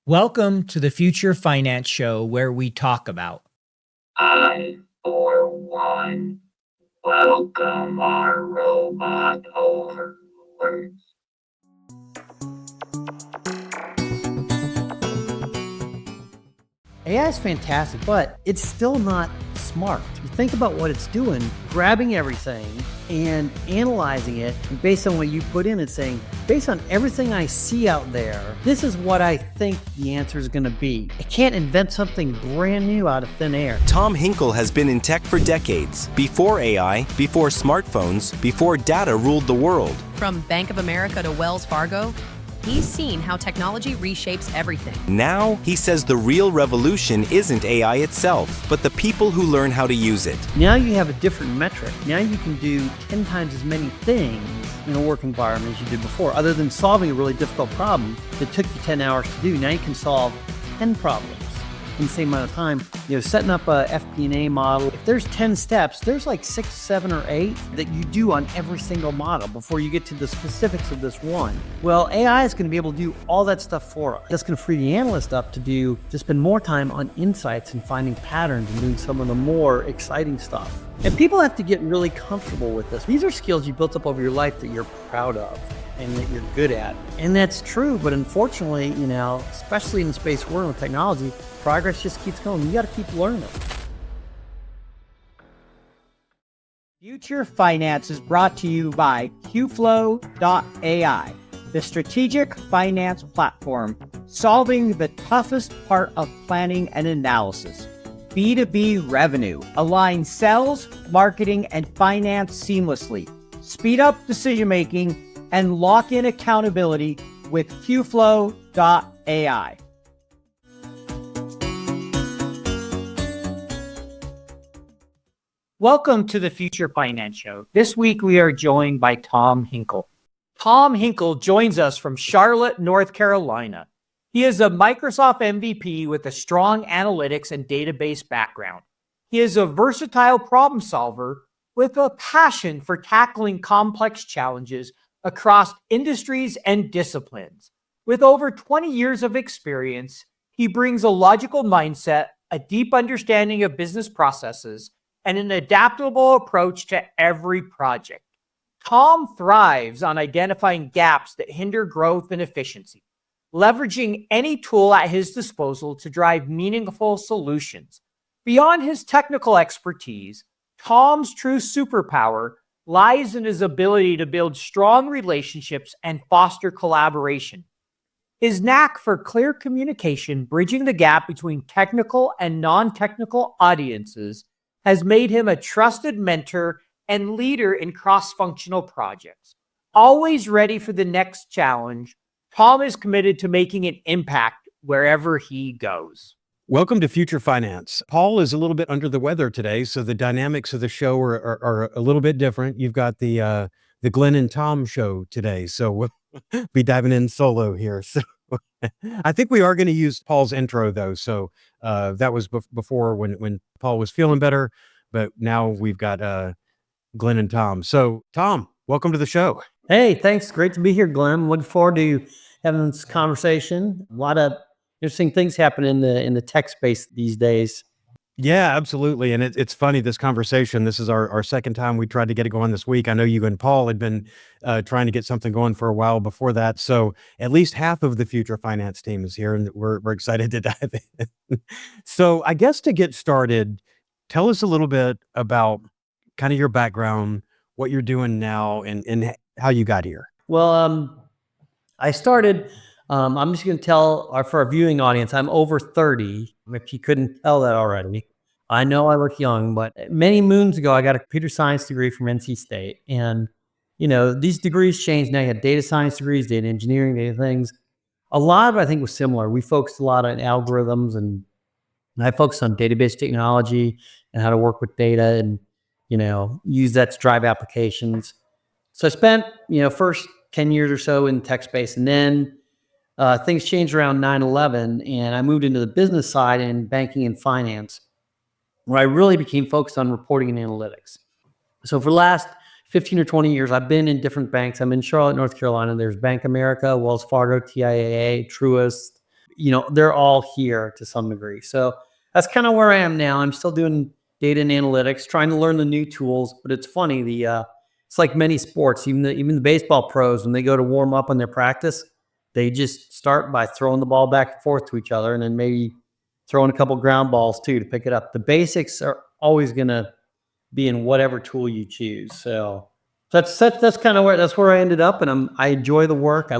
Welcome to the Future Finance Show, where we talk about I, for one, welcome our robot overlords. AI is fantastic, but it's still not smart. You think about what it's doing, grabbing everything and analyzing it, and based on what you put in, it's saying, based on everything I see out there, this is what I think the answer is going to be. It can't invent something brand new out of thin air. Tom Hinkle has been in tech for decades. Before AI, before smartphones, before data ruled the world. From Bank of America to Wells Fargo, he's seen how technology reshapes everything. Now, he says the real revolution isn't AI itself, but the people who learn how to use it. Now you have a different metric. Now you can do 10 times as many things in a work environment as you did before. Other than solving a really difficult problem that took you 10 hours to do, now you can solve 10 problems in the same amount of time. Setting up a FP&A model, if there's 10 steps, there's like 6, 7, or 8 that you do on every single model before you get to the specifics of this one. Well, AI is going to be able to do all that stuff for us. That's going to free the analyst up to spend more time on insights and finding patterns and doing some of the more exciting stuff. And people have to get really comfortable with this. These are skills you built up over your life that you're proud of and that you're good at. And that's true, but unfortunately, especially in the space we're in with technology, progress just keeps going. You got to keep learning. Future Finance is brought to you by QFlow.ai, the strategic finance platform solving the toughest part of planning and analysis. B2B revenue aligns sales, marketing, and finance seamlessly. Speed up decision-making and lock in accountability with QFlow.ai. Welcome to the Future Finance Show. This week we are joined by Tom Hinkle. Tom Hinkle joins us from Charlotte, North Carolina. He is a Microsoft MVP with a strong analytics and database background. He is a versatile problem solver with a passion for tackling complex challenges across industries and disciplines. With over 20 years of experience, he brings a logical mindset, a deep understanding of business processes, and an adaptable approach to every project. Tom thrives on identifying gaps that hinder growth and efficiency, leveraging any tool at his disposal to drive meaningful solutions. Beyond his technical expertise, Tom's true superpower lies in his ability to build strong relationships and foster collaboration. His knack for clear communication, bridging the gap between technical and non-technical audiences, has made him a trusted mentor and leader in cross-functional projects. Always ready for the next challenge, Tom is committed to making an impact wherever he goes. Welcome to Future Finance. Paul is a little bit under the weather today, so the dynamics of the show are a little bit different. You've got the Glenn and Tom show today, so we'll be diving in solo here. So I think we are going to use Paul's intro though. So that was before when Paul was feeling better, but now we've got Glenn and Tom. So Tom, welcome to the show. Hey, thanks. Great to be here, Glenn. Looking forward to having this conversation. A lot of interesting things happen in the tech space these days. Yeah, absolutely. And it's funny, this conversation, this is our second time we tried to get it going this week. I know you and Paul had been trying to get something going for a while before that. So at least half of the Future Finance team is here, and we're excited to dive in. So I guess to get started, tell us a little bit about kind of your background, what you're doing now, and how you got here. Well, I started... I'm just going to tell for our viewing audience, I'm over 30. If you couldn't tell that already, I know I look young, but many moons ago, I got a computer science degree from NC State. And, these degrees changed. Now you have data science degrees, data engineering, data things. A lot of it, I think, was similar. We focused a lot on algorithms, and I focused on database technology and how to work with data and, use that to drive applications. So I spent, first 10 years or so in the tech space, and then things changed around 9/11, and I moved into the business side in banking and finance, where I really became focused on reporting and analytics. So for the last 15 or 20 years, I've been in different banks. I'm in Charlotte, North Carolina. There's Bank of America, Wells Fargo, TIAA, Truist. they're all here to some degree. So that's kind of where I am now. I'm still doing data and analytics, trying to learn the new tools. But it's funny, it's like many sports, even the baseball pros, when they go to warm up on their practice, they just start by throwing the ball back and forth to each other, and then maybe throwing a couple ground balls too to pick it up. The basics are always going to be in whatever tool you choose. So that's kind of where I ended up, and I enjoy the work.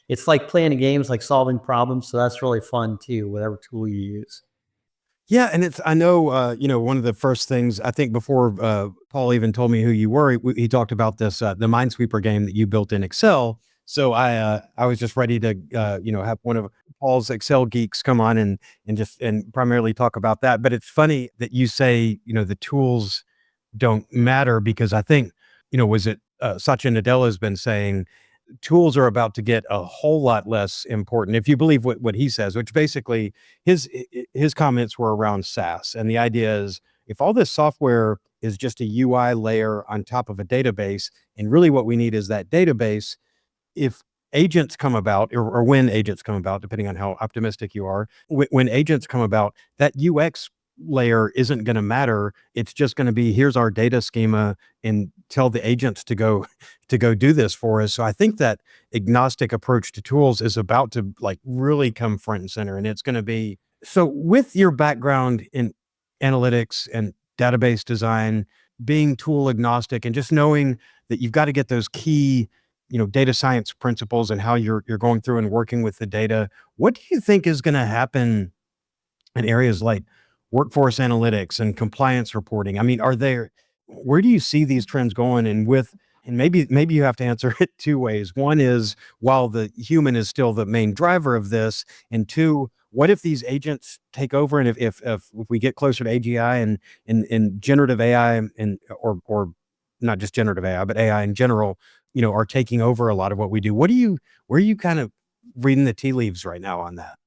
It's like playing games, like solving problems. So that's really fun too, whatever tool you use. Yeah, and I know, one of the first things I think before Paul even told me who you were, he talked about this the Minesweeper game that you built in Excel. So I was just ready to have one of Paul's Excel geeks come on and primarily talk about that. But it's funny that you say the tools don't matter, because I think was it Satya Nadella has been saying tools are about to get a whole lot less important, if you believe what he says, which basically his comments were around SaaS. And the idea is, if all this software is just a UI layer on top of a database, and really what we need is that database, if agents come about, or when agents come about, depending on how optimistic you are, when agents come about, that UX layer isn't going to matter. It's just going to be, here's our data schema, and tell the agents to go do this for us. So I think that agnostic approach to tools is about to really come front and center. And it's going to be, so with your background in analytics and database design, being tool agnostic, and just knowing that you've got to get those key data science principles and how you're going through and working with the data, what do you think is going to happen in areas like workforce analytics and compliance reporting? I mean, where do you see these trends going? And maybe you have to answer it two ways. One is, while the human is still the main driver of this, and two, what if these agents take over, and if we get closer to AGI and generative AI, and or not just generative AI, but AI in general, are taking over a lot of what we do? Where are you kind of reading the tea leaves right now on that?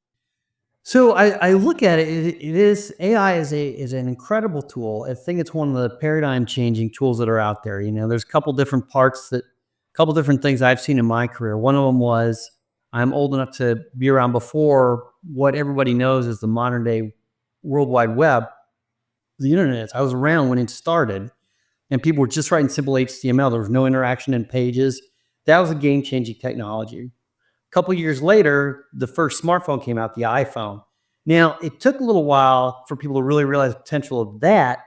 So I look at it. It is, AI is an incredible tool. I think it's one of the paradigm changing tools that are out there. There's a couple different things I've seen in my career. One of them was, I'm old enough to be around before what everybody knows is the modern day World Wide Web, the internet. I was around when it started, and people were just writing simple HTML. There was no interaction in pages. That was a game changing technology. A couple years later, the first smartphone came out, the iPhone. Now, it took a little while for people to really realize the potential of that,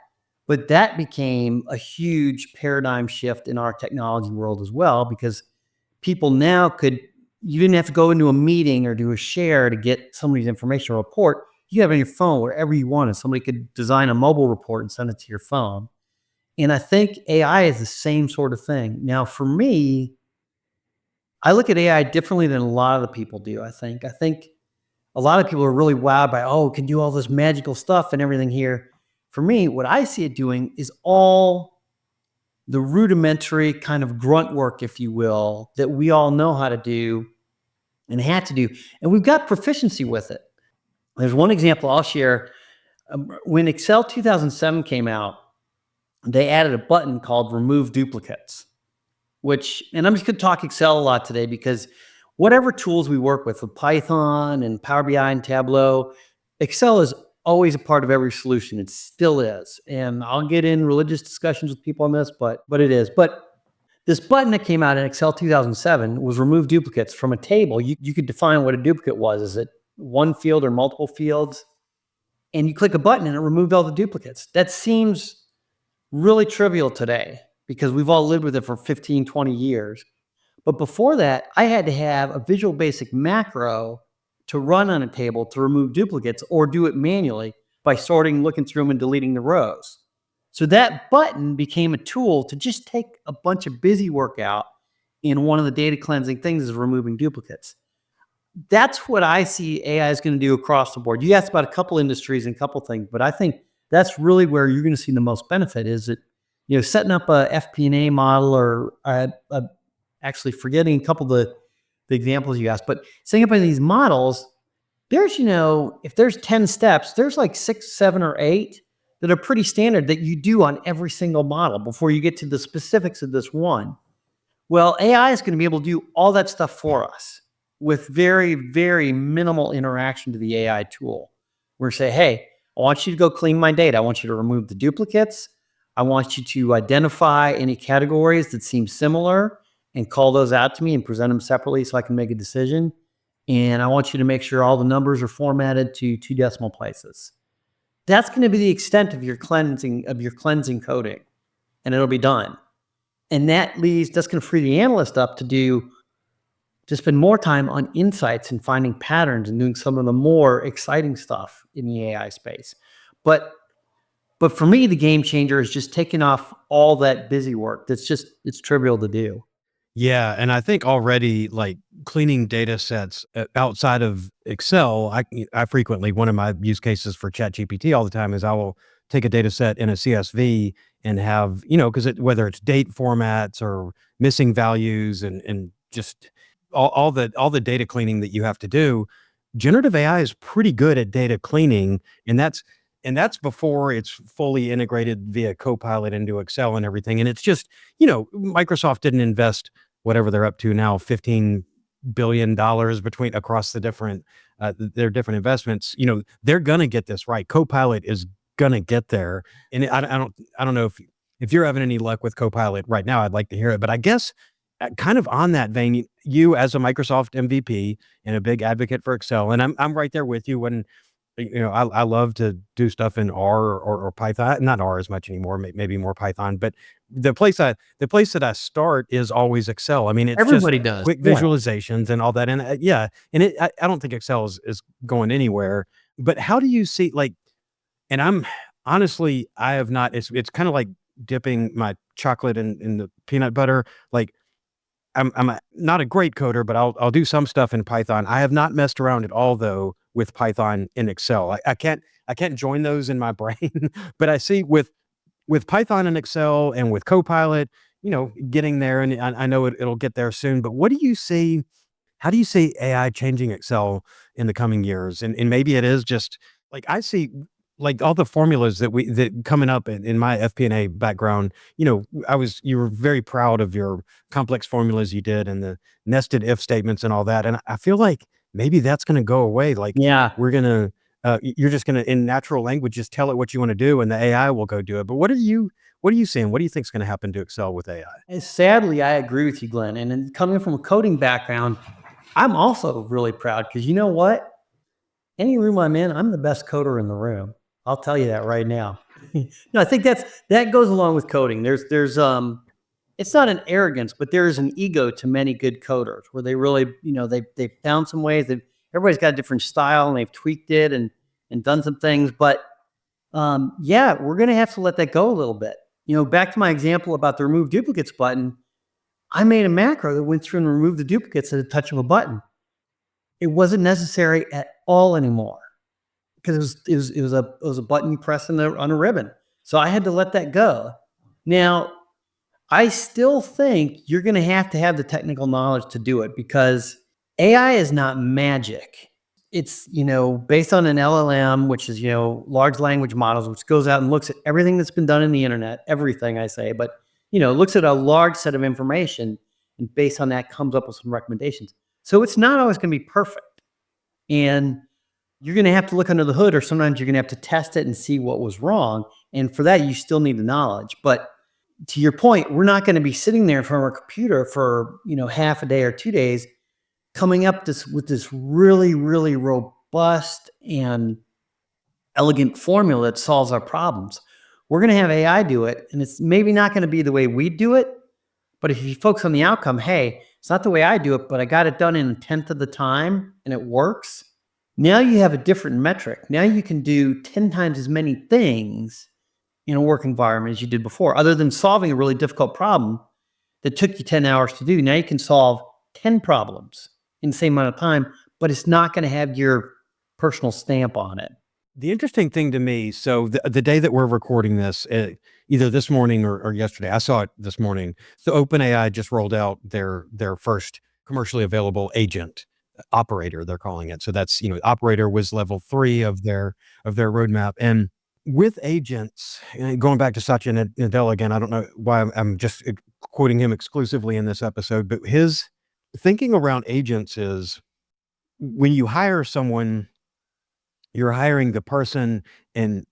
but that became a huge paradigm shift in our technology world as well, because people now you didn't have to go into a meeting or do a share to get somebody's information or report. You have it on your phone wherever you want, and somebody could design a mobile report and send it to your phone. And I think AI is the same sort of thing. Now, for me, I look at AI differently than a lot of the people do. I think a lot of people are really wowed by, it can do all this magical stuff and everything here. For me, what I see it doing is all the rudimentary kind of grunt work, if you will, that we all know how to do and had to do. And we've got proficiency with it. There's one example I'll share. When Excel 2007 came out, they added a button called Remove Duplicates, and I'm just going to talk Excel a lot today, because whatever tools we work with Python and Power BI and Tableau, Excel is always a part of every solution. It still is. And I'll get in religious discussions with people on this, but it is. But this button that came out in Excel 2007 was Remove Duplicates. From a table, you could define what a duplicate was. Is it one field or multiple fields? And you click a button and it removed all the duplicates. That seems really trivial today, because we've all lived with it for 15, 20 years. But before that, I had to have a Visual Basic macro to run on a table to remove duplicates, or do it manually by sorting, looking through them, and deleting the rows. So that button became a tool to just take a bunch of busy work out, and one of the data cleansing things is removing duplicates. That's what I see AI is going to do across the board. You asked about a couple industries and a couple things, but I think that's really where you're going to see the most benefit. Is it, setting up a FP&A model, or actually forgetting a couple of the examples you asked, but setting up these models, there's, if there's 10 steps, there's like 6, 7, or 8 that are pretty standard that you do on every single model before you get to the specifics of this one. Well, AI is going to be able to do all that stuff for us. with very, very minimal interaction to the AI tool. We're say, hey, I want you to go clean my data. I want you to remove the duplicates. I want you to identify any categories that seem similar and call those out to me and present them separately so I can make a decision. And I want you to make sure all the numbers are formatted to 2 decimal places. That's going to be the extent of your cleansing coding, and it'll be done. And that's going to free the analyst up to spend more time on insights and finding patterns and doing some of the more exciting stuff in the AI space. But for me, the game changer is just taking off all that busy work. It's trivial to do. Yeah, and I think already like cleaning data sets outside of Excel, I frequently, one of my use cases for ChatGPT all the time is I will take a data set in a CSV and have, because whether it's date formats or missing values and just all the data cleaning that you have to do, generative AI is pretty good at data cleaning, and that's before it's fully integrated via Copilot into Excel and everything. And it's just, Microsoft didn't invest whatever they're up to now, $15 billion across the different, their different investments. They're going to get this right. Copilot is going to get there. And I don't know if you're having any luck with Copilot right now, I'd like to hear it. But I guess kind of on that vein, you as a Microsoft MVP and a big advocate for Excel, and I'm right there with you when, I love to do stuff in R or Python, not R as much anymore, maybe more Python, but the place that I start is always Excel. I mean, it's Everybody just does. quick Yeah. visualizations and all that. And I don't think Excel is going anywhere, but how do you see and I'm honestly, I have not, it's kind of like dipping my chocolate in the peanut butter. Like I'm not a great coder, but I'll do some stuff in Python. I have not messed around at all though with Python in Excel. I can't join those in my brain, but I see with Python and Excel and with Copilot, getting there, and I know it'll get there soon. But what do you see? How do you see AI changing Excel in the coming years? And maybe it is just like I see like all the formulas that coming up in my FP&A background, you were very proud of your complex formulas you did and the nested if statements and all that. And I feel like maybe that's going to go away. Like Yeah. we're going to, you're just going to, in natural language, just tell it what you want to do and the AI will go do it. But what are you seeing? What do you think is going to happen to Excel with AI? And sadly, I agree with you, Glenn. And then coming from a coding background, I'm also really proud because you know what? Any room I'm in, I'm the best coder in the room. I'll tell you that right now. I think that goes along with coding. There's it's not an arrogance, but there is an ego to many good coders where they really, they found some ways that everybody's got a different style and they've tweaked it and done some things. But yeah, we're going to have to let that go a little bit. Back to my example about the remove duplicates button, I made a macro that went through and removed the duplicates at a touch of a button. It wasn't necessary at all anymore because it was a button you press on a ribbon. So I had to let that go. Now, I still think you're going to have the technical knowledge to do it because AI is not magic. It's, based on an LLM, which is, large language models, which goes out and looks at everything that's been done in the internet, everything I say, but, looks at a large set of information and based on that comes up with some recommendations. So it's not always going to be perfect. And you're going to have to look under the hood, or sometimes you're going to have to test it and see what was wrong. And for that, you still need the knowledge. But to your point, we're not going to be sitting there in front of our computer for, half a day or 2 days coming up with this really, really robust and elegant formula that solves our problems. We're going to have AI do it, and it's maybe not going to be the way we do it. But if you focus on the outcome, hey, it's not the way I do it, but I got it done in a tenth of the time and it works. Now you have a different metric. Now you can do 10 times as many things in a work environment as you did before. Other than solving a really difficult problem that took you 10 hours to do, now you can solve 10 problems in the same amount of time, but it's not going to have your personal stamp on it. The interesting thing to me, so the day that we're recording this, either this morning or yesterday, I saw it this morning. So OpenAI just rolled out their first commercially available agent operator, they're calling it. So that's, operator was level 3 of their roadmap. And with agents, and going back to Satya Nadella again, I don't know why I'm just quoting him exclusively in this episode, but his thinking around agents is when you hire someone, you're hiring the person. And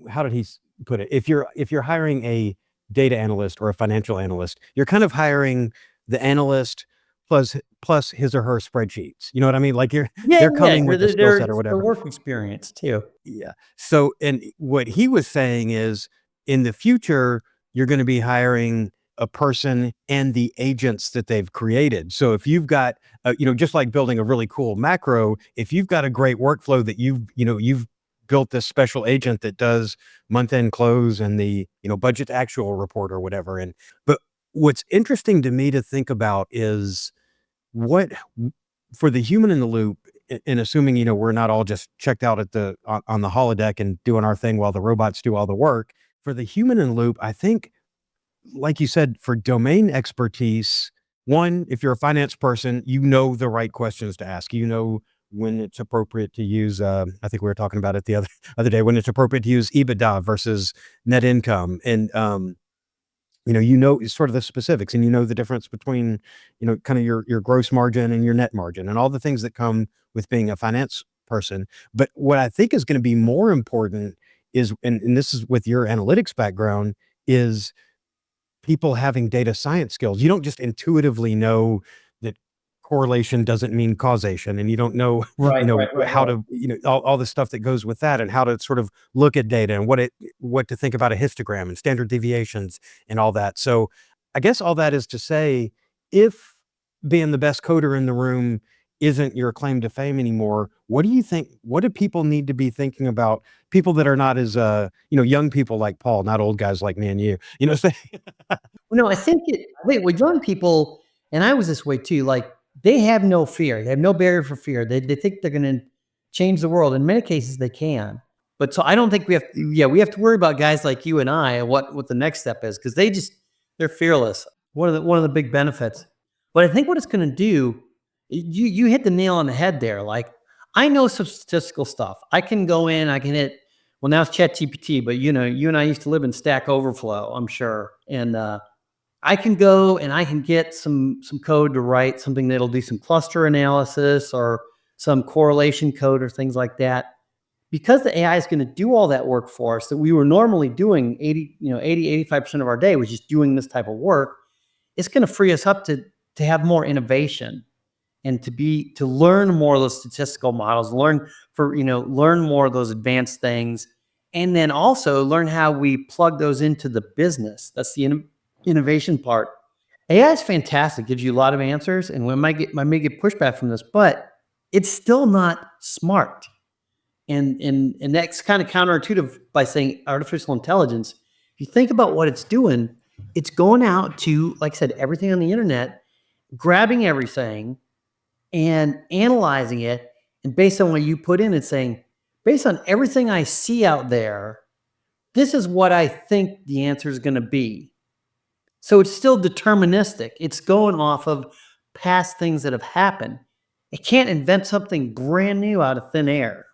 how did he put it? If you're hiring a data analyst or a financial analyst, you're kind of hiring the analyst plus his or her spreadsheets. You know what I mean? Like they're coming with a skill set or It's their whatever. work experience too. Yeah. So, and what he was saying is, in the future, you're going to be hiring a person and the agents that they've created. So if you've got, just like building a really cool macro, if you've got a great workflow that you've built this special agent that does month-end close and the, budget to actual report or whatever. But what's interesting to me to think about is what for the human in the loop, and assuming, we're not all just checked out at on the holodeck and doing our thing while the robots do all the work. For the human in the loop, I think, like you said, for domain expertise, one, if you're a finance person, the right questions to ask. When it's appropriate to use, I think we were talking about it the other day, when it's appropriate to use EBITDA versus net income. And, sort of the specifics, and the difference between, kind of your gross margin and your net margin and all the things that come with being a finance person. But what I think is going to be more important is, and this is with your analytics background, is people having data science skills. You don't just intuitively know that correlation doesn't mean causation, and you don't know, Right, how to, all the stuff that goes with that, and how to sort of look at data and what to think about a histogram and standard deviations and all that. So I guess all that is to say, if being the best coder in the room isn't your claim to fame anymore, what do you think, what do people need to be thinking about? People that are not as, young people like Paul, not old guys like me and you, say, Well, no, I think with young people, and I was this way too, like they have no fear. They have no barrier for fear. They think they're going to change the world. In many cases, they can. But so I don't think we have to worry about guys like you and I and what the next step is, because they're fearless. One of the big benefits. But I think what it's going to do, you hit the nail on the head there. Like I know some statistical stuff. I can go in, I can hit. Well, now it's ChatGPT, but you and I used to live in Stack Overflow, I'm sure, and I can go and I can get some code to write something that'll do some cluster analysis or some correlation code or things like that. Because the AI is going to do all that work for us that we were normally doing 85% of our day was just doing this type of work, it's going to free us up to have more innovation and to learn more of those statistical models, learn more of those advanced things, and then also learn how we plug those into the business. That's the innovation part. AI is fantastic, gives you a lot of answers, and I may get pushback from this, but it's still not smart. And that's kind of counterintuitive by saying artificial intelligence. If you think about what it's doing, it's going out to, like I said, everything on the internet, grabbing everything and analyzing it. And based on what you put in, it's saying, based on everything I see out there, this is what I think the answer is going to be. So it's still deterministic. It's going off of past things that have happened. It can't invent something brand new out of thin air.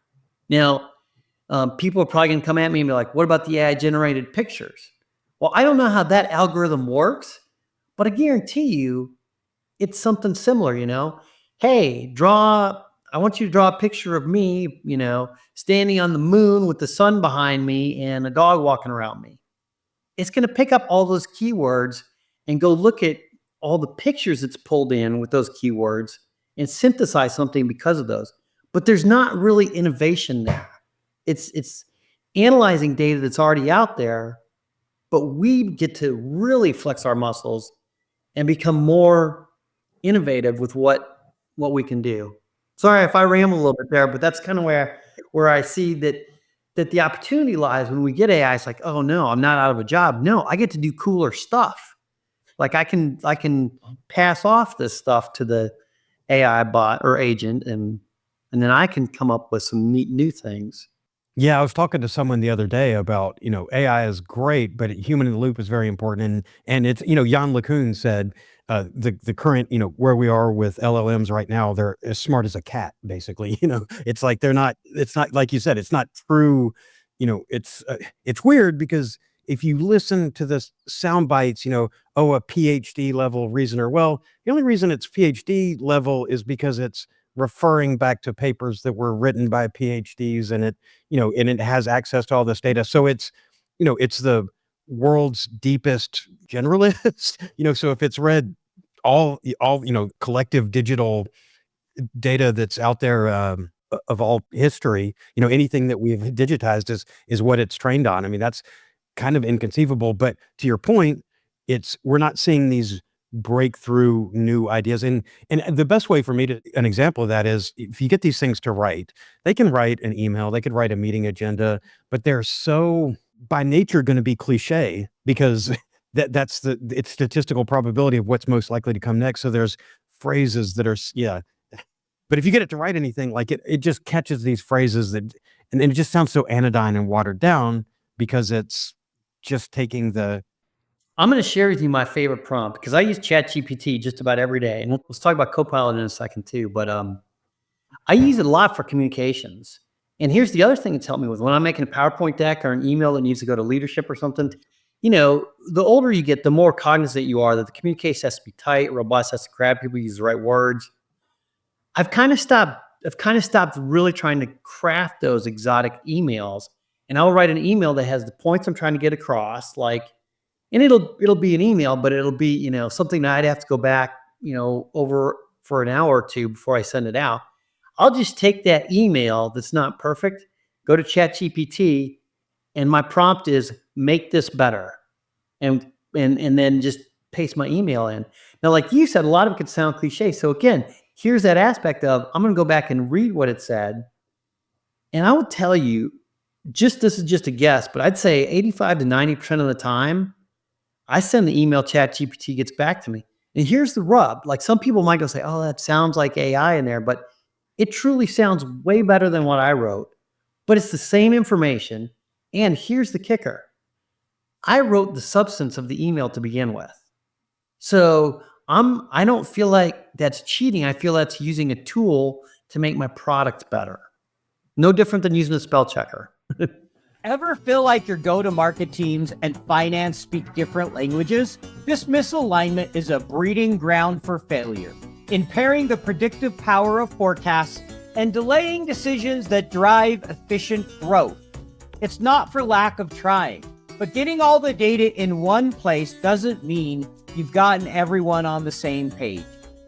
Now, people are probably going to come at me and be like, what about the AI generated pictures? Well, I don't know how that algorithm works, but I guarantee you it's something similar, Hey, I want you to draw a picture of me, standing on the moon with the sun behind me and a dog walking around me. It's going to pick up all those keywords and go look at all the pictures it's pulled in with those keywords and synthesize something because of those. But there's not really innovation there. It's analyzing data that's already out there, but we get to really flex our muscles and become more innovative with what we can do. Sorry if I ramble a little bit there, but that's kind of where I see that the opportunity lies when we get AI. It's like, oh no, I'm not out of a job. No, I get to do cooler stuff. Like I can pass off this stuff to the AI bot or agent, and then I can come up with some neat new things. Yeah, I was talking to someone the other day about, AI is great, but human in the loop is very important. And it's, Jan LeCun said, the current, where we are with LLMs right now, they're as smart as a cat, basically. It's like it's not like you said, it's not true. It's weird because if you listen to the sound bites, a PhD level reasoner, well, the only reason it's PhD level is because it's referring back to papers that were written by PhDs, and it has access to all this data. So it's the world's deepest generalist. So if it's read all collective digital data that's out there, of all history, anything that we've digitized is what it's trained on. I mean, that's kind of inconceivable. But to your point, we're not seeing these breakthrough new ideas. And the best way for me an example of that is, if you get these things to write, they can write an email, they could write a meeting agenda, but they're so by nature going to be cliche, because it's statistical probability of what's most likely to come next. So there's phrases that are, yeah. But if you get it to write anything, like it just catches these phrases and it just sounds so anodyne and watered down, because it's just taking I'm going to share with you my favorite prompt, because I use ChatGPT just about every day. And let's talk about Copilot in a second too. But I use it a lot for communications. And here's the other thing it's helped me with. When I'm making a PowerPoint deck or an email that needs to go to leadership or something, the older you get, the more cognizant you are that the communication has to be tight, robust, has to grab people, use the right words. I've kind of stopped really trying to craft those exotic emails. And I'll write an email that has the points I'm trying to get across, and it'll be an email, but it'll be, something that I'd have to go back, over for an hour or two before I send it out. I'll just take that email that's not perfect, go to ChatGPT, and my prompt is make this better. And then just paste my email in. Now, like you said, a lot of it could sound cliche. So again, here's that aspect of, I'm going to go back and read what it said. And I would tell you, this is just a guess, but I'd say 85 to 90% of the time, I send the email, ChatGPT gets back to me. And here's the rub. Like, some people might go say, oh, that sounds like AI in there, but it truly sounds way better than what I wrote. But it's the same information. And here's the kicker. I wrote the substance of the email to begin with. So I don't feel like that's cheating. I feel that's using a tool to make my product better. No different than using a spell checker. Ever feel like your go-to-market teams and finance speak different languages? This misalignment is a breeding ground for failure, impairing the predictive power of forecasts and delaying decisions that drive efficient growth. It's not for lack of trying, but getting all the data in one place doesn't mean you've gotten everyone on the same page.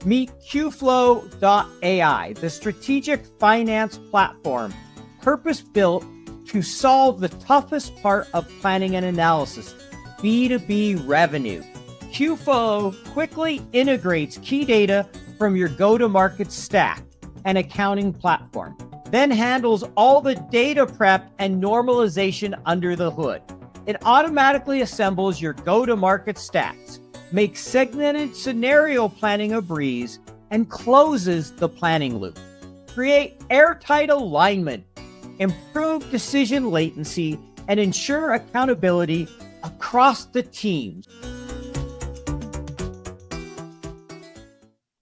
Meet QFlow.ai, the strategic finance platform purpose-built to solve the toughest part of planning and analysis, B2B revenue. QFlow quickly integrates key data from your go-to-market stack and accounting platform, then handles all the data prep and normalization under the hood. It automatically assembles your go-to-market stacks, makes segmented scenario planning a breeze, and closes the planning loop. Create airtight alignment, improve decision latency, and ensure accountability across the teams.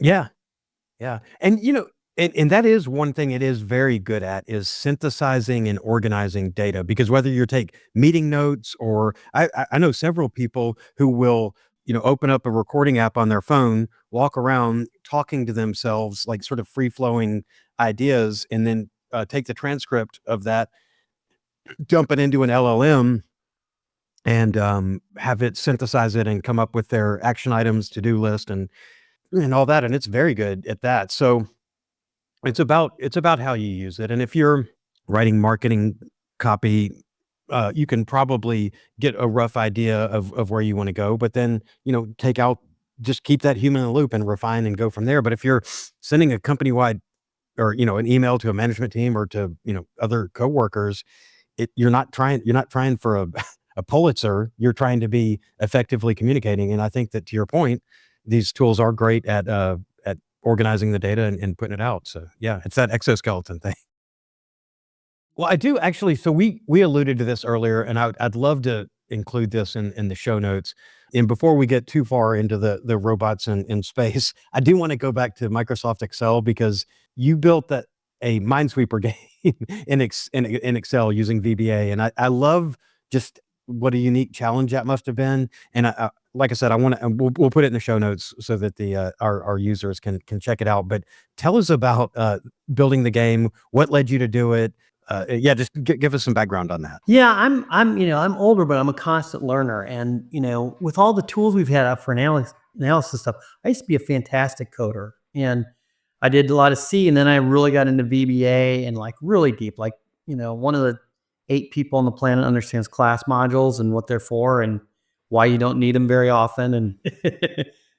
Yeah. And and that is one thing it is very good at, is synthesizing and organizing data. Because whether you take meeting notes, or I know several people who will, open up a recording app on their phone, walk around talking to themselves, like sort of free flowing ideas, and then take the transcript of that, dump it into an LLM, and have it synthesize it and come up with their action items, to-do list, and all that. And it's very good at that. So it's about how you use it. And if you're writing marketing copy, you can probably get a rough idea of where you want to go, but then, just keep that human in the loop and refine and go from there. But if you're sending a company-wide, or, an email to a management team, or to, other coworkers, you're not trying for a Pulitzer. You're trying to be effectively communicating. And I think that, to your point, these tools are great at organizing the data and putting it out. So yeah, it's that exoskeleton thing. Well, I do actually. So we alluded to this earlier, and I'd love to include this in the show notes. And before we get too far into the robots in space, I do want to go back to Microsoft Excel, because you built a Minesweeper game in Excel using VBA, and I love just what a unique challenge that must have been. And like I said, I want to, we'll put it in the show notes so that our users can check it out. But tell us about building the game. What led you to do it? Yeah, just give us some background on that. Yeah, I'm older, but I'm a constant learner. And, with all the tools we've had out for analysis stuff, I used to be a fantastic coder. And I did a lot of C, and then I really got into VBA and like really deep, like, one of the 8 people on the planet understands class modules and what they're for and why you don't need them very often and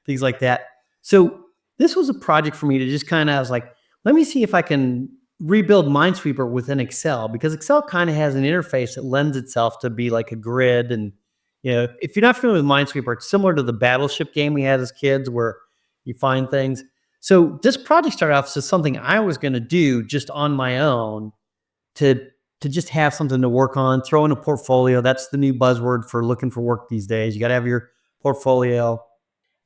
things like that. So this was a project for me to just I was like, let me see if I can rebuild Minesweeper within Excel, because Excel kind of has an interface that lends itself to be like a grid. And, if you're not familiar with Minesweeper, it's similar to the Battleship game we had as kids where you find things. So this project started off as something I was going to do just on my own to just have something to work on, throw in a portfolio. That's the new buzzword for looking for work these days. You got to have your portfolio.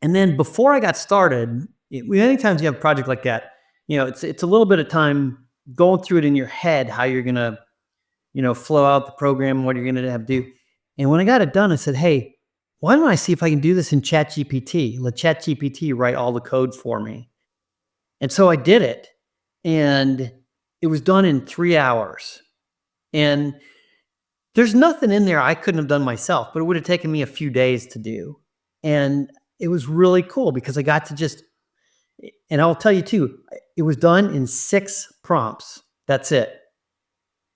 And then before I got started, many times you have a project like that, it's a little bit of time going through it in your head, how you're going to, flow out the program, what you're going to have to do. And when I got it done, I said, hey, why don't I see if I can do this in ChatGPT? Let ChatGPT write all the code for me. And so I did it, and it was done in 3 hours. And there's nothing in there I couldn't have done myself, but it would have taken me a few days to do. And it was really cool because I got to and I'll tell you too, it was done in 6 prompts. That's it.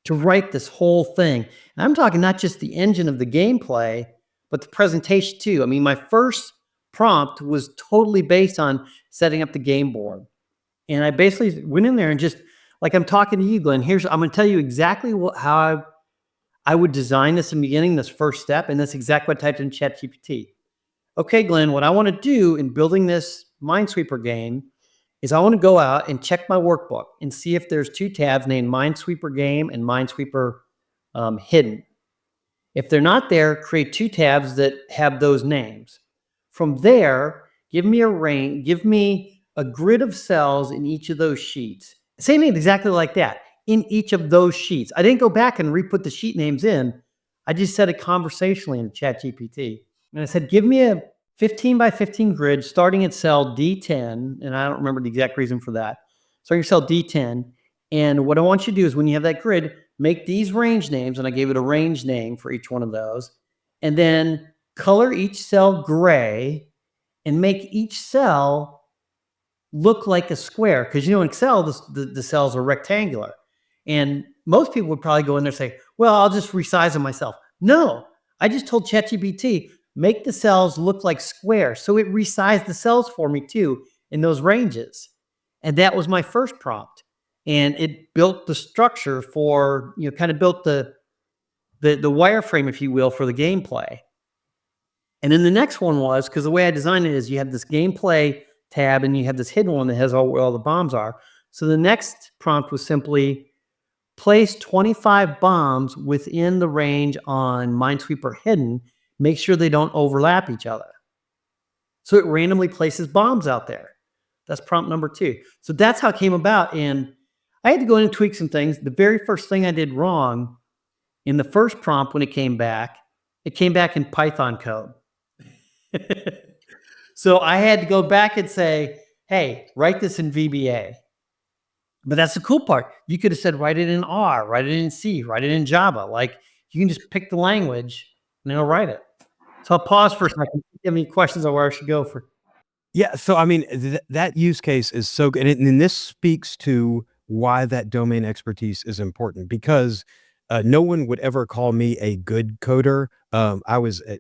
To write this whole thing. And I'm talking not just the engine of the gameplay, but the presentation too. I mean, my first prompt was totally based on setting up the game board. And I basically went in there and just, like I'm talking to you, Glenn, I'm going to tell you exactly how I would design this in the beginning, this first step, and that's exactly what I typed in ChatGPT. Okay, Glenn, what I want to do in building this Minesweeper game is I want to go out and check my workbook and see if there's 2 tabs named Minesweeper Game and Minesweeper Hidden. If they're not there, create 2 tabs that have those names. From there, give me a range, give me a grid of cells in each of those sheets. Same thing exactly like that, in each of those sheets. I didn't go back and re-put the sheet names in. I just said it conversationally in ChatGPT. And I said, give me a 15 by 15 grid starting at cell D10. And I don't remember the exact reason for that. Starting at cell D10. And what I want you to do is when you have that grid, make these range names. And I gave it a range name for each one of those. And then color each cell gray and make each cell look like a square. Because, in Excel, the cells are rectangular. And most people would probably go in there and say, well, I'll just resize them myself. No, I just told ChatGPT, make the cells look like squares. So it resized the cells for me too in those ranges. And that was my first prompt. And it built the structure for, kind of built the wireframe, if you will, for the gameplay. And then the next one was, because the way I designed it is you have this gameplay tab and you have this hidden one that has where all the bombs are. So the next prompt was simply place 25 bombs within the range on Minesweeper Hidden. Make sure they don't overlap each other. So it randomly places bombs out there. That's prompt number 2. So that's how it came about. And I had to go in and tweak some things. The very first thing I did wrong in the first prompt when it came back in Python code. So I had to go back and say, hey, write this in VBA. But that's the cool part. You could have said, write it in R, write it in C, write it in Java. Like, you can just pick the language and it'll write it. So I'll pause for a second. If you have any questions on where I should go for? Yeah. So, I mean, that use case is so good. And this speaks to why that domain expertise is important, because no one would ever call me a good coder. I was a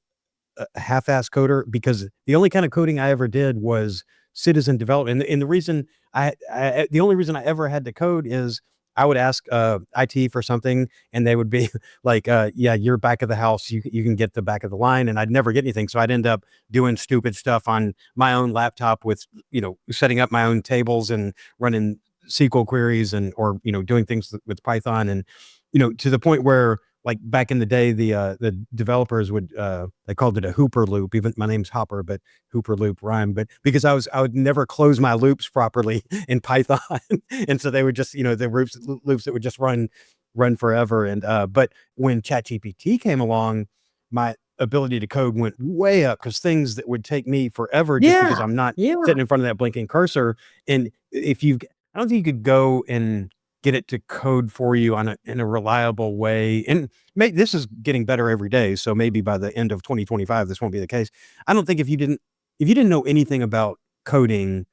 half-ass coder because the only kind of coding I ever did was citizen development. And the reason the only reason I ever had to code is I would ask IT for something and they would be like, yeah, you're back of the house. You can get the back of the line. And I'd never get anything. So I'd end up doing stupid stuff on my own laptop with, setting up my own tables and running SQL queries or doing things with Python. And, to the point where, like, back in the day, the developers would they called it a Hooper loop. Even my name's Hopper, but Hooper loop rhyme. But because I would never close my loops properly in Python, and so they would just the loops that would just run forever. And but when ChatGPT came along, ability to code went way up, because things that would take me forever just because I'm not sitting in front of that blinking cursor. And I don't think you could go and get it to code for you in a reliable way. And this is getting better every day. So maybe by the end of 2025, this won't be the case. I don't think if you didn't know anything about coding,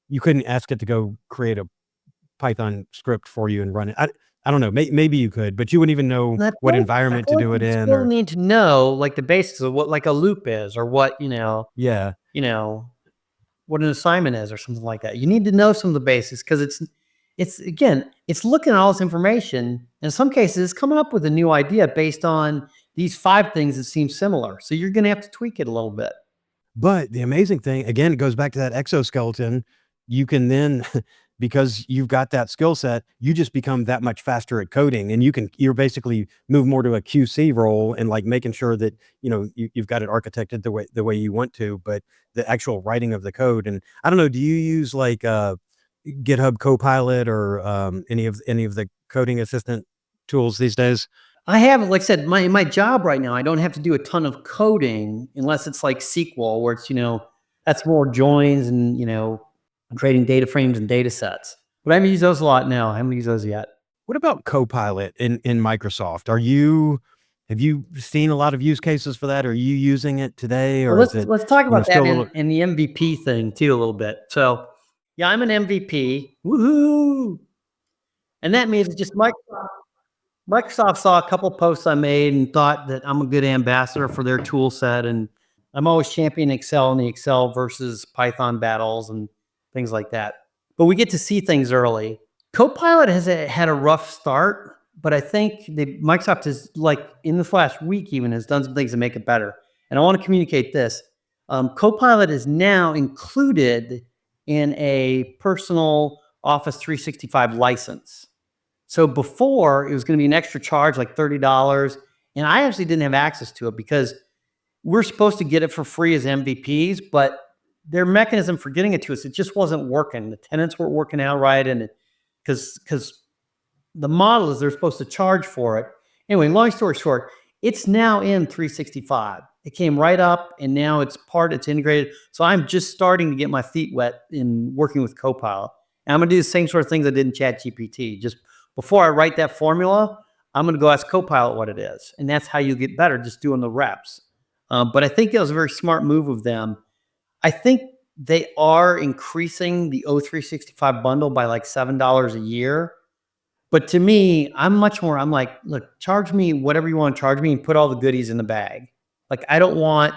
you couldn't ask it to go create a Python script for you and run it. I don't know. Maybe you could, but you wouldn't even know what environment to do it in. Still need to know like the basics of what like a loop is, or what Yeah. what an assignment is, or something like that. You need to know some of the basics, because it's looking at all this information. In some cases, it's coming up with a new idea based on these 5 things that seem similar. So you're going to have to tweak it a little bit. But the amazing thing, again, it goes back to that exoskeleton. You can then, because you've got that skill set, you just become that much faster at coding, and you're basically move more to a QC role, and like making sure that, you've got it architected the way you want to, but the actual writing of the code. And I don't know, do you use like GitHub Copilot or any of the coding assistant tools these days? I haven't, like I said, my job right now, I don't have to do a ton of coding unless it's like SQL, where it's, that's more joins and, creating data frames and data sets. But I haven't used those a lot now. I haven't used those yet. What about Copilot in Microsoft? Have you seen a lot of use cases for that? Are you using it today? Or Well, let's talk about that in the MVP thing too a little bit. So yeah, I'm an MVP. Woohoo! And that means it's just Microsoft saw a couple posts I made and thought that I'm a good ambassador for their tool set. And I'm always championing Excel and the Excel versus Python battles and things like that. But we get to see things early. Copilot has had a rough start, but I think Microsoft has, like in the last week even, has done some things to make it better. And I want to communicate this. Copilot is now included in a personal Office 365 license. So before, it was going to be an extra charge, like $30. And I actually didn't have access to it because we're supposed to get it for free as MVPs, but their mechanism for getting it to us, it just wasn't working. The tenants weren't working out right. And because the model is they're supposed to charge for it. Anyway, long story short, it's now in 365. It came right up, and now it's integrated. So I'm just starting to get my feet wet in working with Copilot. And I'm going to do the same sort of things I did in ChatGPT. Just before I write that formula, I'm going to go ask Copilot what it is. And that's how you get better, just doing the reps. But I think that was a very smart move of them. I think they are increasing the O365 bundle by like $7 a year. But to me, I'm like, look, charge me whatever you want to charge me and put all the goodies in the bag. Like, I don't want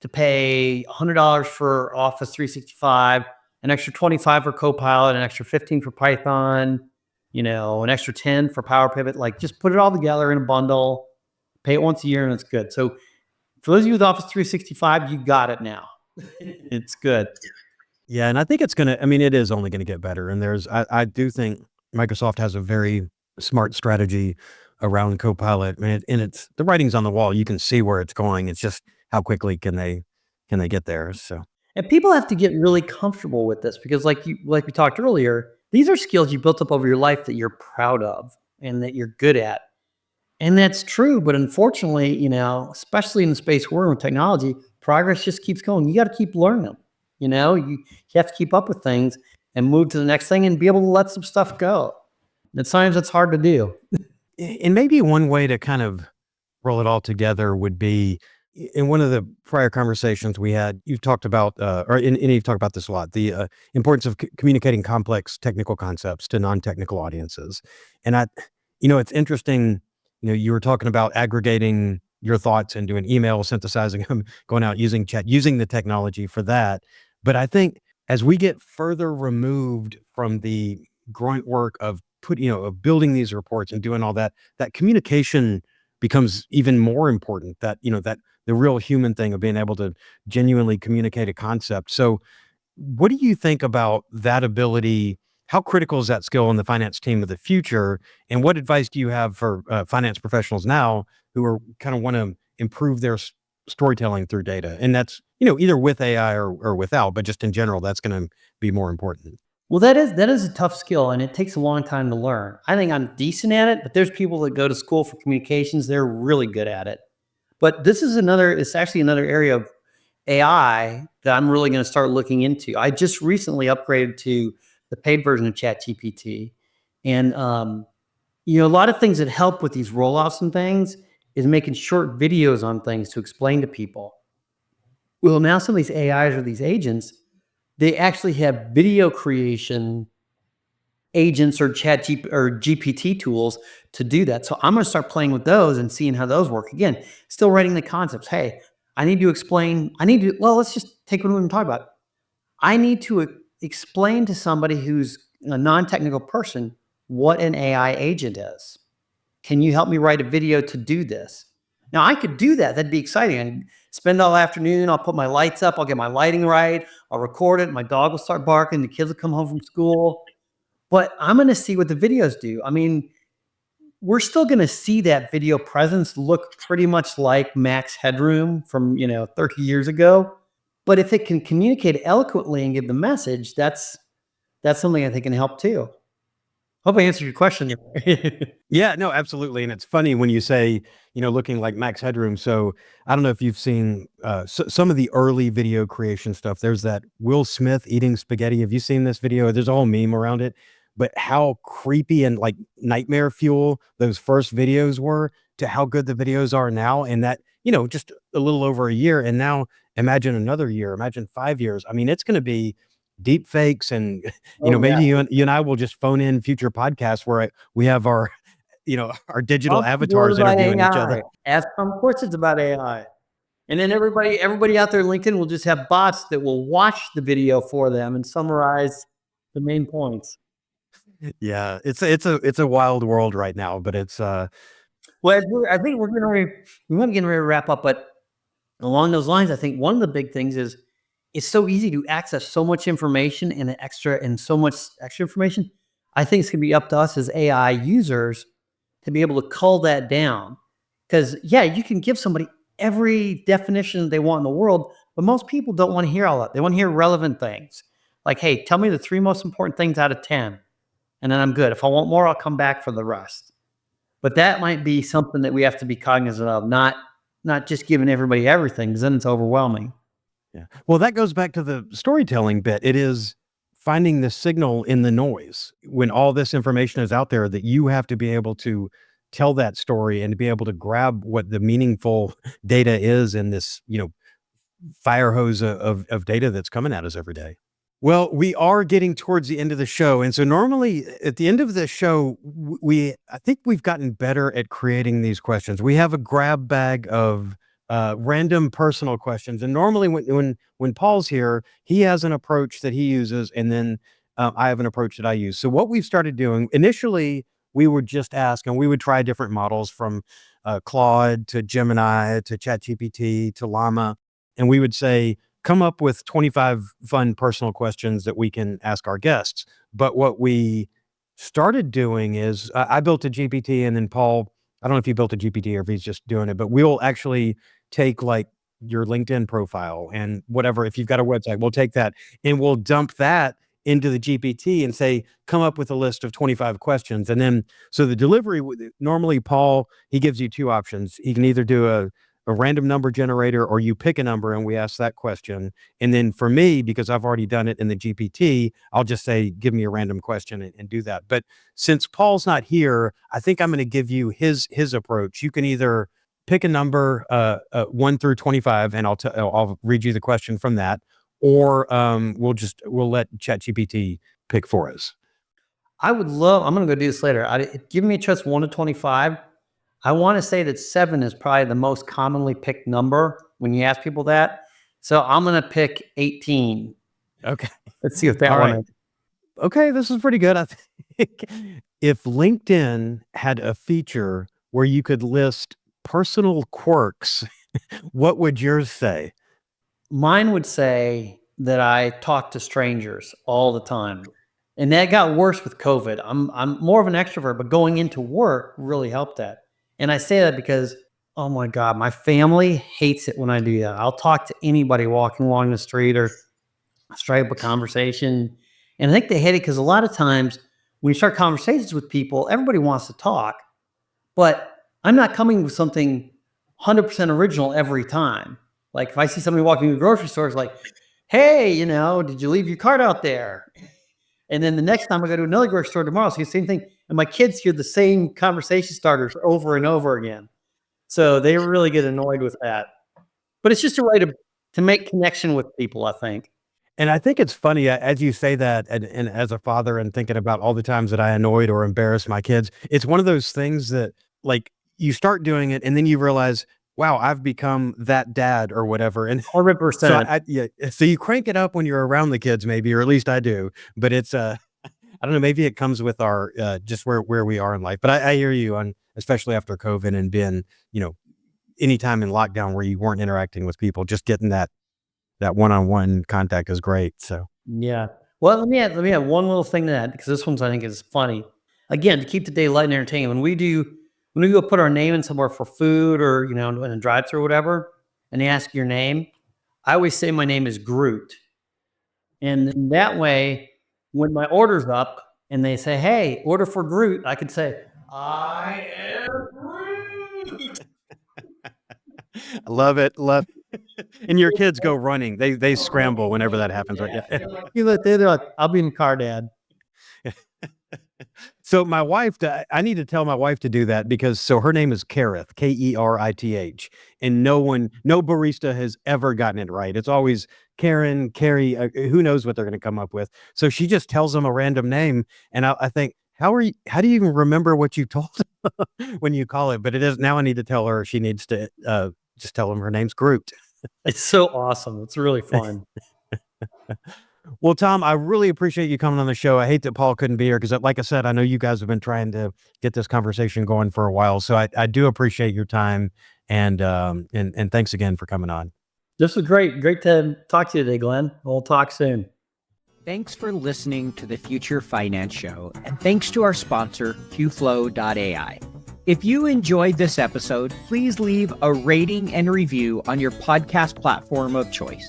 to pay $100 for Office 365, an extra $25 for Copilot, an extra $15 for Python, an extra $10 for Power Pivot. Like, just put it all together in a bundle, pay it once a year, and it's good. So for those of you with Office 365, you got it now. It's good. Yeah, and I think it is only going to get better. And I do think Microsoft has a very smart strategy around Copilot, and it's the writing's on the wall. You can see where it's going. It's just how quickly can they get there. So, and people have to get really comfortable with this, because like we talked earlier, these are skills you built up over your life that you're proud of and that you're good at. And that's true, but unfortunately, especially in the space we're in with technology, progress just keeps going. You got to keep learning them. You have to keep up with things and move to the next thing and be able to let some stuff go. At times it's hard to do. And maybe one way to kind of roll it all together would be, in one of the prior conversations we had, you've talked about, you've talked about this a lot, the importance of communicating complex technical concepts to non-technical audiences. And it's interesting, you were talking about aggregating your thoughts and doing email, synthesizing them, going out using the technology for that. But I think as we get further removed from the grunt work of building these reports and doing all that, that communication becomes even more important. That the real human thing of being able to genuinely communicate a concept. So what do you think about that ability? How critical is that skill in the finance team of the future? And what advice do you have for finance professionals now who are kind of want to improve their storytelling through data? And that's, either with AI or without, but just in general, that's going to be more important. Well, that is a tough skill, and it takes a long time to learn. I think I'm decent at it, but there's people that go to school for communications. They're really good at it. But it's actually another area of AI that I'm really going to start looking into. I just recently upgraded to the paid version of ChatGPT. And, a lot of things that help with these rollouts and things is making short videos on things to explain to people. Well, now some of these AIs or these agents, they actually have video creation agents or GPT tools to do that. So I'm going to start playing with those and seeing how those work. Again, still writing the concepts. Hey, let's just take what we're talking about. I need to explain to somebody who's a non-technical person what an AI agent is. Can you help me write a video to do this? Now I could do that. That'd be exciting. And spend all afternoon. I'll put my lights up. I'll get my lighting right. I'll record it. My dog will start barking. The kids will come home from school. But I'm going to see what the videos do. I mean, we're still going to see that video presence look pretty much like Max Headroom from 30 years ago. But if it can communicate eloquently and give the message, that's something I think can help too. Hope I answered your question. Yeah, no, absolutely. And it's funny when you say, looking like Max Headroom. So I don't know if you've seen some of the early video creation stuff. There's that Will Smith eating spaghetti. Have you seen this video? There's a whole meme around it. But how creepy and like nightmare fuel those first videos were to how good the videos are now. And that, just a little over a year. And now imagine another year, imagine 5 years. I mean, it's going to be deep fakes and, maybe you and I will just phone in future podcasts where we have our, our digital avatars interviewing each other. Of course it's about AI. And then everybody out there in LinkedIn will just have bots that will watch the video for them and summarize the main points. Yeah, it's a wild world right now, but it's well, I think we're getting ready to wrap up, but along those lines, I think one of the big things is it's so easy to access so much information and so much extra information. I think it's gonna be up to us as AI users to be able to cull that down. Because you can give somebody every definition they want in the world, but most people don't want to hear all that. They want to hear relevant things. Like, hey, tell me the 3 most important things out of 10. And then I'm good. If I want more, I'll come back for the rest. But that might be something that we have to be cognizant of, not just giving everybody everything, because then it's overwhelming. Yeah. Well, that goes back to the storytelling bit. It is finding the signal in the noise when all this information is out there, that you have to be able to tell that story and to be able to grab what the meaningful data is in this, fire hose of data that's coming at us every day. Well, we are getting towards the end of the show. And so normally at the end of the show, I think we've gotten better at creating these questions. We have a grab bag of random personal questions. And normally when Paul's here, he has an approach that he uses, and then I have an approach that I use. So what we've started doing, initially, we would just ask, and we would try different models from Claude to Gemini to ChatGPT to Llama. And we would say, come up with 25 fun personal questions that we can ask our guests. But what we started doing is I built a GPT, and then Paul, I don't know if he built a GPT or if he's just doing it, but we'll actually take like your LinkedIn profile and whatever. If you've got a website, we'll take that and we'll dump that into the GPT and say, come up with a list of 25 questions. And then, so the delivery, normally Paul, he gives you 2 options. He can either do a random number generator, or you pick a number and we ask that question. And then for me, because I've already done it in the GPT, I'll just say, give me a random question and do that. But since Paul's not here, I think I'm going to give you his approach. You can either pick a number 1 through 25, and I'll read you the question from that, or we'll let ChatGPT pick for us. I'm going to go do this later. Give me a choice 1 to 25. I want to say that 7 is probably the most commonly picked number when you ask people that. So I'm going to pick 18. Okay. Let's see if that one is. Okay, this is pretty good. I think if LinkedIn had a feature where you could list personal quirks, what would yours say? Mine would say that I talk to strangers all the time. And that got worse with COVID. I'm more of an extrovert, but going into work really helped that. And I say that because, oh my God, my family hates it when I do that. I'll talk to anybody walking along the street or strike up a conversation. And I think they hate it because a lot of times when you start conversations with people, everybody wants to talk. But I'm not coming with something 100% original every time. Like if I see somebody walking in the grocery store, it's like, hey, did you leave your cart out there? And then the next time I go to another grocery store tomorrow, see the same thing. And my kids hear the same conversation starters over and over again. So they really get annoyed with that. But it's just a way to make connection with people, I think. And I think it's funny as you say that, and as a father and thinking about all the times that I annoyed or embarrassed my kids, it's one of those things that like you start doing it and then you realize, wow, I've become that dad or whatever. And 100%. so you crank it up when you're around the kids, maybe, or at least I do. But it's I don't know, maybe it comes with our just where we are in life. But I hear you on, especially after COVID and being, anytime in lockdown where you weren't interacting with people, just getting that one-on-one contact is great. So Yeah. Well, let me add one little thing to that, because this one's, I think, is funny. Again, to keep the day light and entertaining, when we go put our name in somewhere for food or, in a drive-thru or whatever, and they ask your name, I always say my name is Groot. And then that way, when my order's up and they say, hey, order for Groot, I could say, I am Groot. I love it. And your kids go running. They scramble whenever that happens, right? Yeah. They're like, I'll be in the car, Dad. So my wife, I need to tell my wife to do that because her name is Kerith, Kerith, and no barista has ever gotten it right. It's always Karen, Carrie, who knows what they're going to come up with. So she just tells them a random name, and I think, how do you even remember what you told them when you call it? But it is now. I need to tell her she needs to just tell them her name's Groot. It's so awesome. It's really fun. Well, Tom, I really appreciate you coming on the show. I hate that Paul couldn't be here because, like I said, I know you guys have been trying to get this conversation going for a while. So I do appreciate your time, and thanks again for coming on. This was great. Great to talk to you today, Glenn. We'll talk soon. Thanks for listening to the Future Finance Show, and thanks to our sponsor, QFlow.ai. If you enjoyed this episode, please leave a rating and review on your podcast platform of choice.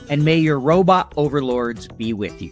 And may your robot overlords be with you.